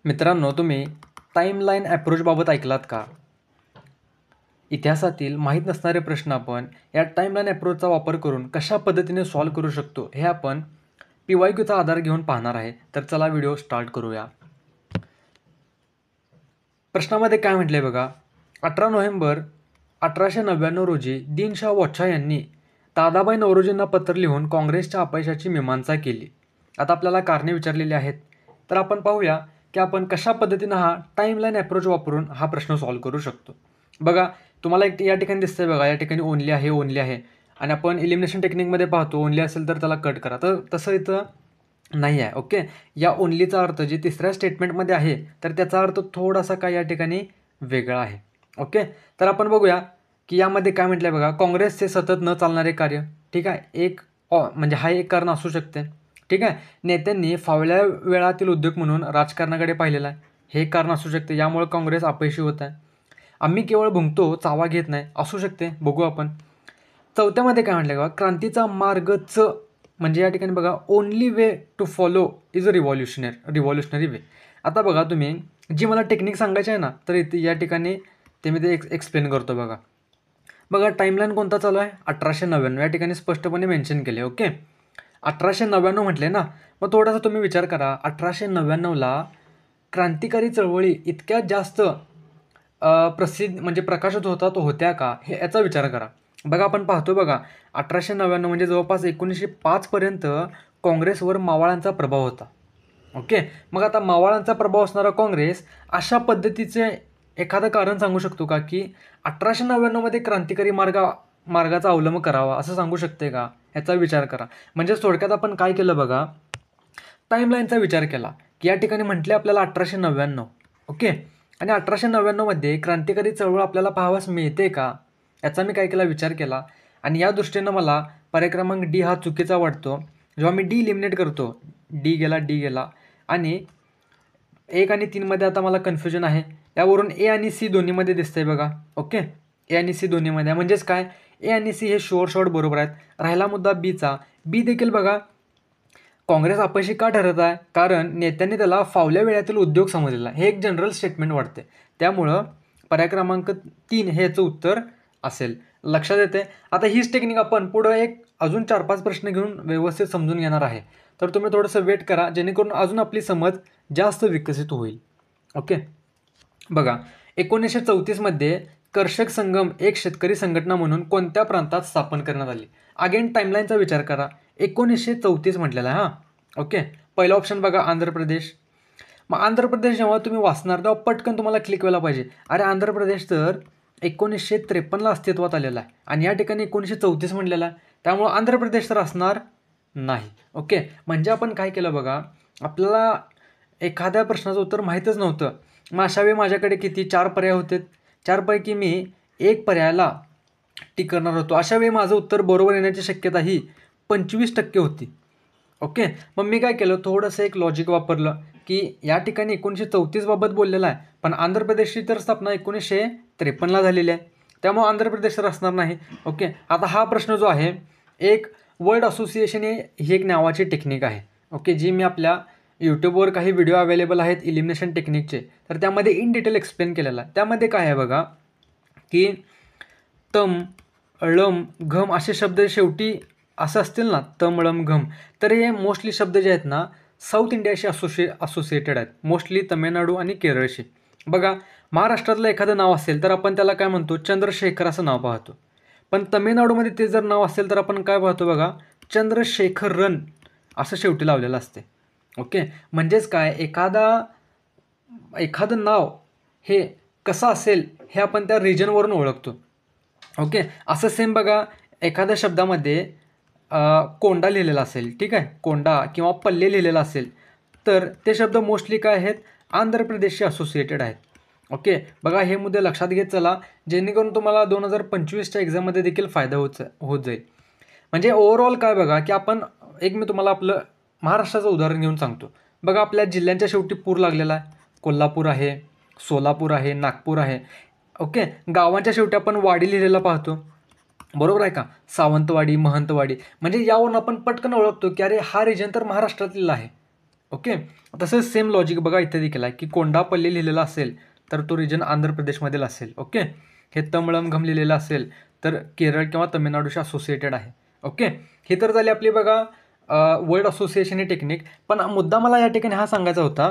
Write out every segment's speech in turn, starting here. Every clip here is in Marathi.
मित्रांनो, तुम्ही टाईमलाईन अप्रोचबाबत ऐकलात का? इतिहासातील माहीत नसणारे प्रश्न आपण या टाईमलाईन अप्रोचचा वापर करून कशा पद्धतीने सॉल्व्ह करू शकतो हे आपण PYQचा आधार घेऊन पाहणार आहे. तर चला व्हिडिओ स्टार्ट करूया. प्रश्नामध्ये काय म्हटले बघा, 18 नोव्हेंबर 1899 रोजी दिनशा वॉच्छा यांनी दादाभाई नौरोजींना पत्र लिहून काँग्रेसच्या अपयशाची मीमांसा केली. आता आपल्याला कारणे विचारलेली आहेत, तर आपण पाहूया की आपण कशा पद्धतीनं हा टाईमलाईन अप्रोच वापरून हा प्रश्न सॉल्व्ह करू शकतो. बघा, तुम्हाला एक या ठिकाणी दिसतंय बघा, या ठिकाणी ओनली आहे आणि आपण इलिमिनेशन टेक्निकमध्ये पाहतो ओनली असेल तर त्याला कट करा, तर तसं इथं नाही आहे. ओके, या ओनलीचा अर्थ जे तिसऱ्या स्टेटमेंटमध्ये आहे तर त्याचा अर्थ थोडासा काय या ठिकाणी वेगळा आहे. ओके, तर आपण बघूया की यामध्ये काय म्हटलं आहे बघा, काँग्रेसचे सतत न चालणारे कार्य. ठीक आहे, म्हणजे हा एक कारण असू शकते. ठीक आहे, नेत्यांनी फावल्या वेळातील उद्योग म्हणून राजकारणाकडे पाहिलेला आहे, हे एक कारण असू शकते, यामुळे काँग्रेस अपयशी होत आहे. आम्ही केवळ भुंकतो, चावा घेत नाही, असू शकते, बघू आपण. चौथ्यामध्ये काय म्हटलं बघा, क्रांतीचा मार्गच म्हणजे या ठिकाणी बघा, only way to follow is a revolutionary way. आता बघा, तुम्ही जी मला टेक्निक सांगायची आहे ना, तर इथे या ठिकाणी ते मी एक्सप्लेन करतो. बघा टाईमलाईन कोणता चालू आहे, 1899 या ठिकाणी स्पष्टपणे मेन्शन केले. ओके, 1899 म्हटले ना, मग थोडासा तुम्ही विचार करा, 1899ला क्रांतिकारी चळवळी इतक्या जास्त प्रसिद्ध म्हणजे प्रकाशित होत्या का, हे याचा विचार करा. बघा, आपण पाहतो बघा, 1899 म्हणजे जवळपास 1905 पर्यंत काँग्रेसवर मावळांचा प्रभाव होता. ओके, मग आता मावळांचा प्रभाव असणारा काँग्रेस अशा पद्धतीचे एखादं कारण सांगू शकतो का की 1899मध्ये क्रांतिकारी मार्गाचा अवलंब करावा, असं सांगू शकते का? ह्याचा विचार करा. म्हणजे थोडक्यात आपण काय केलं बघा, टाईमलाईनचा विचार केला की या ठिकाणी म्हटले आपल्याला 1899. ओके, आणि 1899मध्ये क्रांतिकारी चळवळ आपल्याला पाहावास मिळते का, याचा मी काय केला, विचार केला. आणि या दृष्टीनं मला पर्याय क्रमांक डी हा चुकीचा वाटतो. जेव्हा मी डी इलिमिनेट करतो, डी गेला आणि 1 आणि 3मध्ये आता मला कन्फ्युजन आहे. यावरून ए आणि सी दोन्हीमध्ये दिसतंय बघा. ओके, ए आणि सी दोन्हीमध्ये, म्हणजेच काय, ए आणि सी हे शॉर्ट बरोबर आहेत. राहिला मुद्दा बीचा. बी देखील बघा, काँग्रेस अपयशी का ठरत आहे, कारण नेत्यांनी त्याला फावल्या वेळातील उद्योग समजलेला, हे एक जनरल स्टेटमेंट वाटते. त्यामुळं पर्याय क्रमांक 3 हे याचं उत्तर असेल. लक्षात येते. आता हीच टेक्निक आपण पुढं एक अजून 4-5 प्रश्न घेऊन व्यवस्थित समजून घेणार आहे, तर तुम्ही थोडंसं वेट करा, जेणेकरून अजून आपली समज जास्त विकसित होईल. ओके, बघा, 1934मध्ये कर्षक संगम एक शेतकरी संघटना म्हणून कोणत्या प्रांतात स्थापन करण्यात आली. अगेन टाईमलाईनचा विचार करा, 1934 म्हटलेला आहे. हां, ओके, पहिला ऑप्शन बघा, आंध्र प्रदेश. मग आंध्र प्रदेश जेव्हा तुम्ही वाचणार तेव्हा पटकन तुम्हाला क्लिक व्हायला पाहिजे, अरे आंध्र प्रदेश तर 1953ला अस्तित्वात आलेला आहे आणि या ठिकाणी 1934 म्हटलेला आहे, त्यामुळं आंध्र प्रदेश तर असणार नाही. ओके, म्हणजे आपण काय केलं बघा, आपल्याला एखाद्या प्रश्नाचं उत्तर माहीतच नव्हतं, मग अशा वेळी माझ्याकडे किती 4 पर्याय होते, 4 पैकी मी एक पर्यायाला टिक करणार होतो. अशा वेळी माझं उत्तर बरोबर येण्याची शक्यता ही 25% होती. ओके, मग मी काय केलं, थोडंसं एक लॉजिक वापरलं की या ठिकाणी 1934 बाबत बोललेला आहे, पण आंध्र प्रदेशची तर स्थापना 1953ला झालेली आहे, त्यामुळे आंध्र प्रदेश तर असणार नाही. ओके, आता हा प्रश्न जो आहे, एक वर्ड असोसिएशन ही एक नावाची टेक्निक आहे. ओके, जी मी आपल्या यूट्यूबवर काही व्हिडिओ अवेलेबल आहेत इलिमिनेशन टेक्निकचे, तर त्यामध्ये इन डिटेल एक्सप्लेन केलेला आहे. त्यामध्ये काय आहे बघा की तम, ळम, घम असे शब्द शेवटी असं असतील ना, तम, ळम, घम, तर हे मोस्टली शब्द जे आहेत ना, साऊथ इंडियाशी असोसिएटेड आहेत, मोस्टली तमिळनाडू आणि केरळशी. बघा, महाराष्ट्रातलं एखादं नाव असेल तर आपण त्याला काय म्हणतो, चंद्रशेखर असं नाव पाहतो, पण तमिळनाडूमध्ये ते जर नाव असेल तर आपण काय पाहतो बघा, चंद्रशेखरन असं शेवटी लावलेलं असते. ओके, म्हणजेच काय, एखादं नाव हे कसं असेल हे आपण त्या रिजनवरून ओळखतो. ओके, असं सेम बघा, एखाद्या शब्दामध्ये कोंडा लिहिलेला असेल, ठीक आहे, कोंडा किंवा पल्ले लिहिलेला असेल, तर ते शब्द मोस्टली काय आहेत, आंध्र प्रदेशशी असोसिएटेड आहेत. ओके, बघा, हे मुद्दे लक्षात घेत चला, जेणेकरून तुम्हाला 2025च्या एक्झाममध्ये देखील फायदा होत जाईल. म्हणजे ओव्हरऑल काय बघा की आपण मी तुम्हाला आपलं महाराष्ट्राचं उदाहरण घेऊन सांगतो. बघा, आपल्या जिल्ह्यांच्या शेवटी पूर लागलेला आहे, कोल्हापूर आहे, सोलापूर आहे, नागपूर आहे. ओके, गावांच्या शेवटी आपण वाडी लिहिलेला पाहतो, बरोबर आहे का, सावंतवाडी, महंतवाडी, म्हणजे यावरून आपण पटकन ओळखतो की अरे हा रिजन तर महाराष्ट्रातील आहे. ओके. तसंच सेम लॉजिक बघा इथे देखील आहे की कोंडापल्ली लिहिलेला असेल तर तो रिजन आंध्र प्रदेशमधील असेल. ओके. हे तमिळमघम लिहिलेलं असेल तर केरळ किंवा तमिळनाडूशी असोसिएटेड आहे. ओके. हे तर झाली आपली बघा वर्ड असोसिएशन ही टेक्निक. पण मुद्दा मला या ठिकाणी हा सांगायचा होता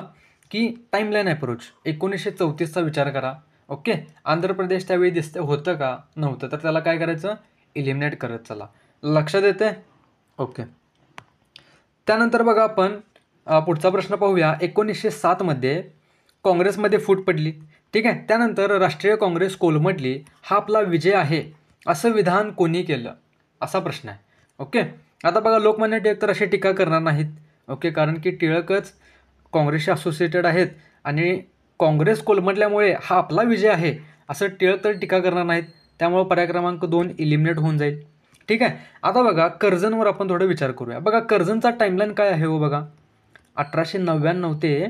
की टाईमलाईन अप्रोच 1934चा विचार करा. ओके. आंध्र प्रदेश त्यावेळी होतं का नव्हतं, तर त्याला काय करायचं, इलिमिनेट करत चला. लक्षात येते. ओके. त्यानंतर बघा आपण पुढचा प्रश्न पाहूया. 1907मध्ये काँग्रेसमध्ये फूट पडली. ठीक आहे. त्यानंतर राष्ट्रीय काँग्रेस कोलमडली, हा आपला विजय आहे असं विधान कोणी केलं, असा प्रश्न आहे. ओके. आता बघा लोकमान्य टिळक तर अशी टीका करणार नाहीत. ओके. कारण की टिळकच काँग्रेसशी असोसिएटेड आहेत आणि काँग्रेस कोलमडल्यामुळे हा आपला विजय आहे असं टिळक तर टीका करणार नाहीत. त्यामुळे पर्याय क्रमांक 2 इलिमिनेट होऊन जाईल. ठीक आहे. आता बघा कर्जनवर आपण थोडं विचार करूया. बघा कर्जनचा टाईमलाईन काय आहे हो बघा, 1899 ते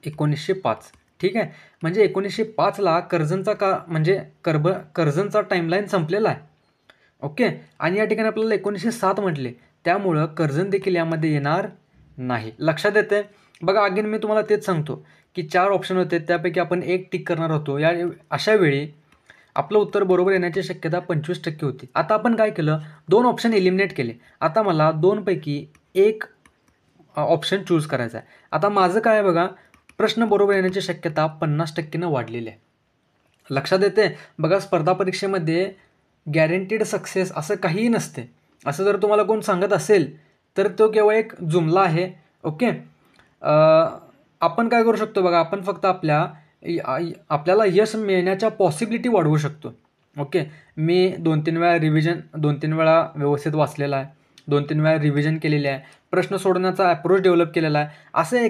1905. ठीक आहे. म्हणजे 1905ला कर्जनचा म्हणजे कर्जनचा टाईमलाईन संपलेला आहे. ओके. आणि या ठिकाणी आपल्याला 1907 म्हटले, त्यामुळं कर्जन देखील यामध्ये येणार नाही. लक्षात येते. बघा अगेन मी तुम्हाला तेच सांगतो की 4 ऑप्शन होते, त्यापैकी आपण एक टिक करणार होतो. अशा वेळी आपलं उत्तर बरोबर येण्याची शक्यता 25% होती. आता आपण काय केलं, 2 ऑप्शन एलिमिनेट केले. आता मला 2 पैकी एक ऑप्शन चूज करायचा आहे. आता माझं काय आहे बघा, प्रश्न बरोबर येण्याची शक्यता 50% वाढलेली आहे. लक्षात येते. बघा स्पर्धा परीक्षेमध्ये गॅरंटीड सक्सेस असं काहीही नसते. असं जर तुम्हाला कोण सांगत असेल तर तो केवळ एक जुमला आहे. ओके. आपण काय करू शकतो बघा, आपण फक्त आपल्याला यश मिळण्याच्या पॉसिबिलिटी वाढवू शकतो. ओके. मी 2-3 वेळा व्यवस्थित वाचलेला आहे, 2-3 वेळा रिव्हिजन केलेली आहे, प्रश्न सोडवण्याचा अप्रोच डेव्हलप केलेला आहे. असे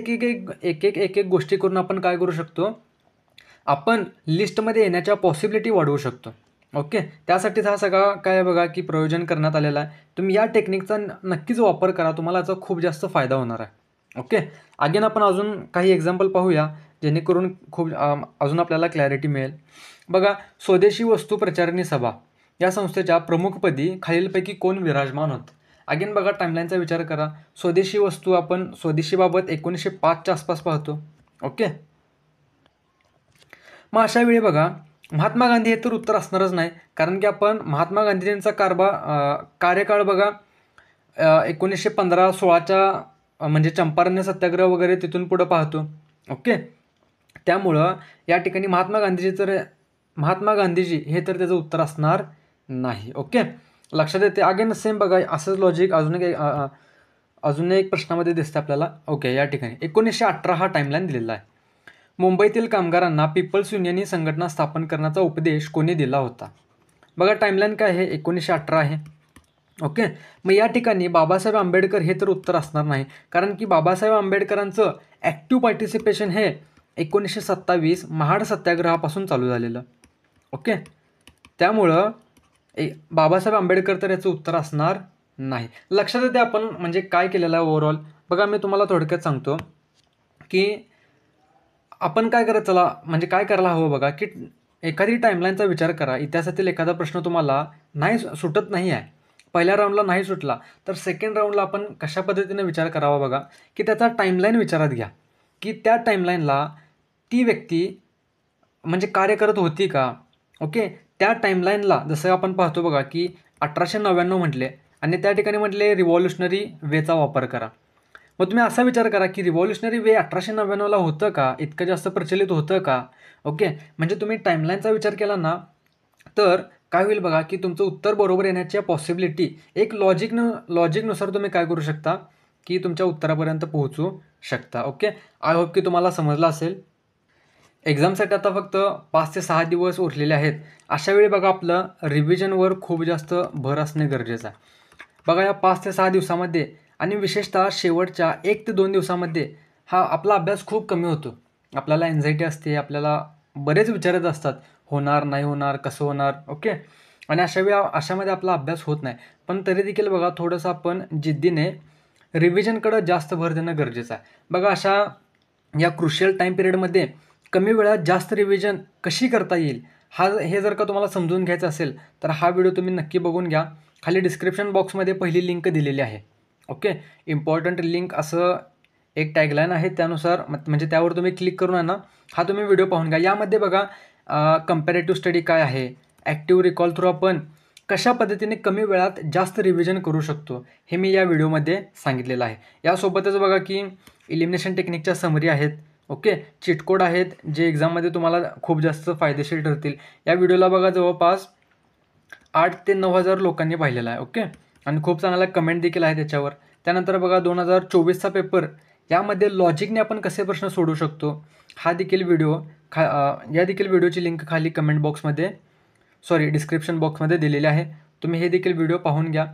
एक गोष्टी करून आपण काय करू शकतो, आपण लिस्टमध्ये येण्याच्या पॉसिबिलिटी वाढवू शकतो. ओके. त्यासाठीच हा सगळा काय बघा की प्रयोजन करण्यात आलेला आहे. तुम्ही या टेक्निकचा नक्कीच वापर करा, तुम्हाला याचा खूप जास्त फायदा होणार आहे. ओके. अगेन आपण अजून काही एक्झाम्पल पाहूया जेणेकरून अजून आपल्याला क्लॅरिटी मिळेल. बघा स्वदेशी वस्तू प्रचारणी सभा या संस्थेच्या प्रमुखपदी खालीलपैकी कोण विराजमान होतं. अगेन बघा टाईमलाईनचा विचार करा. स्वदेशी वस्तू आपण स्वदेशीबाबत 1905च्या आसपास पाहतो. ओके. मग अशा वेळी बघा महात्मा गांधी हे तर उत्तर असणारच नाही, कारण की आपण महात्मा गांधींचा कार्यकाळ बघा 1915-16च्या म्हणजे चंपारण्य सत्याग्रह वगैरे तिथून पुढं पाहतो. ओके. त्यामुळं या ठिकाणी महात्मा गांधीजी हे तर त्याचं उत्तर असणार नाही. ओके. लक्षात येते. अगेन सेम बघा असंच लॉजिक अजून एक प्रश्नामध्ये दिसतं आपल्याला. ओके. या ठिकाणी 1918 हा टाईमलाईन दिलेला आहे. मुंबईतील कामगारांना पीपल्स युनियन ही संघटना स्थापन करण्याचा उपदेश कोणी दिला होता. बघा टाईमलाईन काय आहे, 1918 आहे. ओके. मग या ठिकाणी बाबासाहेब आंबेडकर हे तर उत्तर असणार नाही, कारण की बाबासाहेब आंबेडकरांचं ॲक्टिव्ह पार्टिसिपेशन हे 1927 महाड सत्याग्रहापासून चालू झालेलं. ओके. त्यामुळं बाबासाहेब आंबेडकर तर याचं उत्तर असणार नाही. लक्षात येते आपण म्हणजे काय केलेलं आहे ओव्हरऑल. बघा मी तुम्हाला थोडक्यात सांगतो की आपण काय करायला हवं बघा, की एखादी टाईमलाईनचा विचार करा. इतिहासातील एखादा प्रश्न तुम्हाला सुटत नाही आहे, पहिल्या राऊंडला नाही सुटला, तर सेकंड राऊंडला आपण कशा पद्धतीने विचार करावा बघा, की त्याचा टाईमलाईन विचारात घ्या, की त्या टाईमलाईनला ती व्यक्ती म्हणजे कार्य करत होती का. ओके. त्या टाईमलाईनला जसं आपण पाहतो बघा की 1899 म्हटले आणि त्या ठिकाणी म्हटले रिव्हॉल्युशनरी वेचा वापर करा. मग तुम्ही असा विचार करा की रिव्हॉल्युशनरी वे 1899ला होतं का, इतकं जास्त प्रचलित होतं का. ओके. म्हणजे तुम्ही टाईमलाईनचा विचार केला ना तर काय होईल बघा की तुमचं उत्तर बरोबर येण्याच्या पॉसिबिलिटी एक लॉजिकनुसार तुम्ही काय करू शकता की तुमच्या उत्तरापर्यंत पोहोचू शकता. ओके. आय होप की तुम्हाला समजलं असेल. एक्झामसाठी आता फक्त 5 ते 6 दिवस उरलेले आहेत. अशा वेळी बघा आपलं रिव्हिजनवर खूप जास्त भर असणे गरजेचं आहे. बघा या 5 ते 6 दिवसामध्ये आणि विशेषतः शेवटच्या 1 ते 2 दिवसामध्ये हा आपला अभ्यास खूप कमी होतो. आपल्याला एन्झायटी असते, आपल्याला बरेच विचारत असतात, होणार नाही होणार, कसं होणार. ओके. आणि अशामध्ये आपला अभ्यास होत नाही. पण तरी देखील बघा थोडंसं आपण जिद्दीने रिव्हिजनकडं जास्त भर देणं गरजेचं आहे. बघा या क्रुशियल टाईम पिरियडमध्ये कमी वेळात जास्त रिव्हिजन कशी करता येईल हे जर का तुम्हाला समजून घ्यायचं असेल तर हा व्हिडिओ तुम्ही नक्की बघून घ्या. खाली डिस्क्रिप्शन बॉक्समध्ये पहिली लिंक दिलेली आहे. ओके. इम्पॉर्टंट लिंक असं एक टॅगलाईन आहे त्यानुसार म्हणजे त्यावर तुम्ही क्लिक करून आहे ना हा तुम्ही व्हिडिओ पाहून घ्या. यामध्ये बघा कंपॅरेटिव्ह स्टडी काय आहे, ॲक्टिव्ह रिकॉल थ्रू आपण कशा पद्धतीने कमी वेळात जास्त रिव्हिजन करू शकतो हे मी या व्हिडिओमध्ये सांगितलेलं आहे. यासोबतच बघा की इलिमिनेशन टेक्निकच्या समरी आहेत, ओके, चिटकोड आहेत जे एक्झाममध्ये तुम्हाला खूप जास्त फायदेशीर ठरतील. या व्हिडिओला बघा जवळपास 8 ते 9,000 लोकांनी पाहिलेला आहे, ओके, आणि खूप चांगला कमेंट देखील आहे त्याच्यावर. त्यानंतर बघा 2024चा पेपर, यामध्ये लॉजिकने आपण कसे प्रश्न सोडवू शकतो हा देखील व्हिडिओ या देखील व्हिडिओची लिंक खाली कमेंट बॉक्समध्ये डिस्क्रिप्शन बॉक्समध्ये दिलेली आहे. तुम्ही हे देखील व्हिडिओ पाहून घ्या.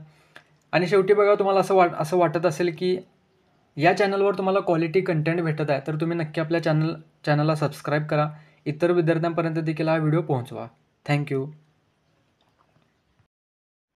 आणि शेवटी बघा तुम्हाला असं वाटत असेल की या चॅनलवर तुम्हाला क्वालिटी कंटेंट भेटत आहे तर तुम्ही नक्की आपल्या चॅनलला सबस्क्राईब करा. इतर विद्यार्थ्यांपर्यंत देखील हा व्हिडिओ पोहोचवा. थँक्यू.